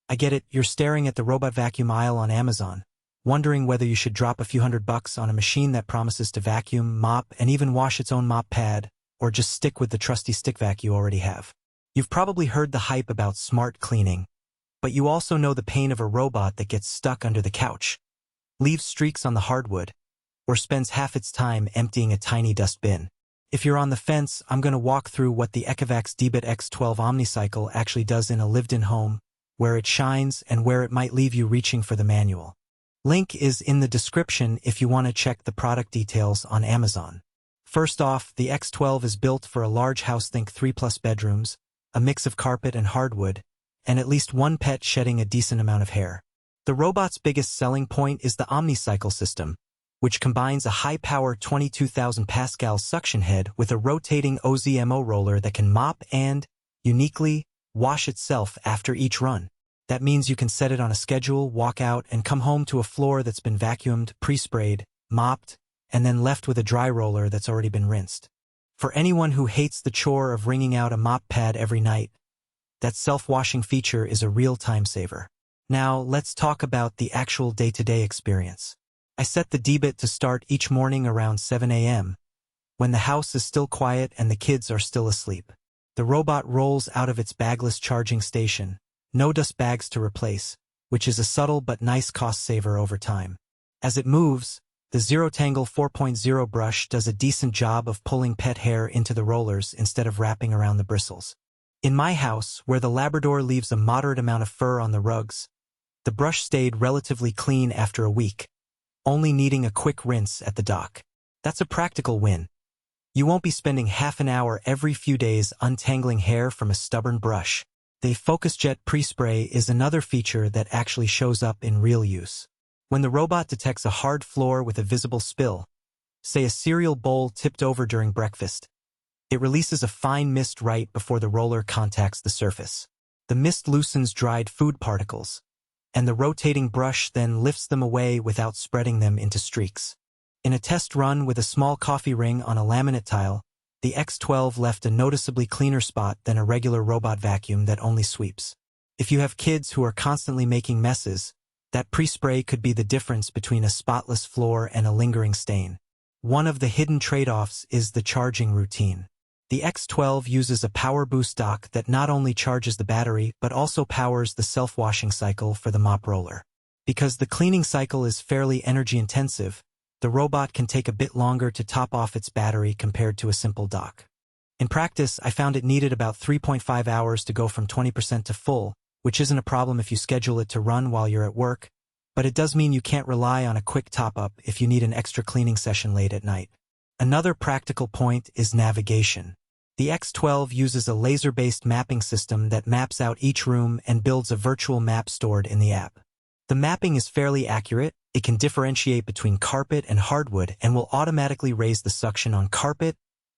I get it, you're staring at the robot vacuum aisle on Amazon, wondering whether you should drop a few $100 on a machine that promises to vacuum, mop, and even wash its own mop pad, or just stick with the trusty stick vac you already have. You've probably heard the hype about smart cleaning, but you also know the pain of a robot that gets stuck under the couch, leaves streaks on the hardwood, or spends half its time emptying a tiny dust bin. If you're on the fence, I'm going to walk through what the ECOVACS DEEBOT X12 OMNICYCLE actually does in a lived-in home, where it shines and where it might leave you reaching for the manual. Link is in the description if you want to check the product details on Amazon. First off, the X12 is built for a large house, think 3+ bedrooms, a mix of carpet and hardwood, and at least one pet shedding a decent amount of hair. The robot's biggest selling point is the OmniCycle system, which combines a high-power 22,000 Pascal suction head with a rotating OZMO roller that can mop and, uniquely, wash itself after each run. That means you can set it on a schedule, walk out, and come home to a floor that's been vacuumed, pre-sprayed, mopped, and then left with a dry roller that's already been rinsed. For anyone who hates the chore of wringing out a mop pad every night, that self-washing feature is a real time saver. Now, let's talk about the actual day-to-day experience. I set the DEEBOT to start each morning around 7 a.m., when the house is still quiet and the kids are still asleep. The robot rolls out of its bagless charging station, no dust bags to replace, which is a subtle but nice cost saver over time. As it moves, the ZeroTangle 4.0 brush does a decent job of pulling pet hair into the rollers instead of wrapping around the bristles. In my house, where the Labrador leaves a moderate amount of fur on the rugs, the brush stayed relatively clean after a week, only needing a quick rinse at the dock. That's a practical win. You won't be spending half an hour every few days untangling hair from a stubborn brush. The FocusJet pre-spray is another feature that actually shows up in real use. When the robot detects a hard floor with a visible spill, say a cereal bowl tipped over during breakfast, it releases a fine mist right before the roller contacts the surface. The mist loosens dried food particles, and the rotating brush then lifts them away without spreading them into streaks. In a test run with a small coffee ring on a laminate tile, the X12 left a noticeably cleaner spot than a regular robot vacuum that only sweeps. If you have kids who are constantly making messes, that pre-spray could be the difference between a spotless floor and a lingering stain. One of the hidden trade-offs is the charging routine. The X12 uses a PowerBoost dock that not only charges the battery but also powers the self-washing cycle for the mop roller. Because the cleaning cycle is fairly energy-intensive, the robot can take a bit longer to top off its battery compared to a simple dock. In practice, I found it needed about 3.5 hours to go from 20% to full, which isn't a problem if you schedule it to run while you're at work, but it does mean you can't rely on a quick top-up if you need an extra cleaning session late at night. Another practical point is navigation. The X12 uses a laser-based mapping system that maps out each room and builds a virtual map stored in the app. The mapping is fairly accurate. It can differentiate between carpet and hardwood and will automatically raise the suction on carpet,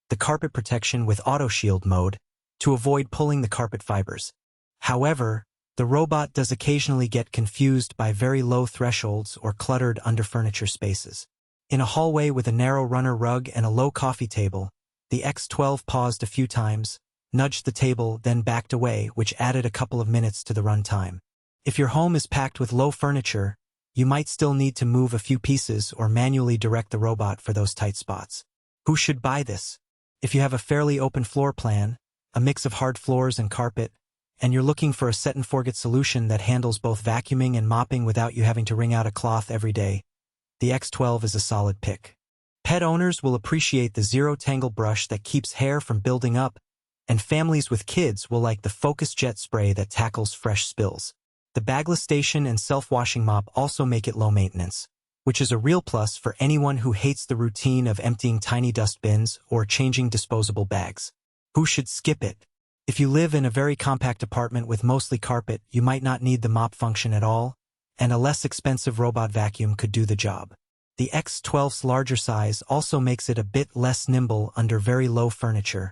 the carpet protection with auto shield mode, to avoid pulling the carpet fibers. However, the robot does occasionally get confused by very low thresholds or cluttered under-furniture spaces. In a hallway with a narrow runner rug and a low coffee table, the X12 paused a few times, nudged the table, then backed away, which added a couple of minutes to the run time. If your home is packed with low furniture, you might still need to move a few pieces or manually direct the robot for those tight spots. Who should buy this? If you have a fairly open floor plan, a mix of hard floors and carpet, and you're looking for a set-and-forget solution that handles both vacuuming and mopping without you having to wring out a cloth every day, the X12 is a solid pick. Pet owners will appreciate the ZeroTangle brush that keeps hair from building up, and families with kids will like the FocusJet spray that tackles fresh spills. The Bagless station and self-washing mop also make it low maintenance, which is a real plus for anyone who hates the routine of emptying tiny dust bins or changing disposable bags. Who should skip it? If you live in a very compact apartment with mostly carpet, you might not need the mop function at all, and a less expensive robot vacuum could do the job. The X12's larger size also makes it a bit less nimble under very low furniture,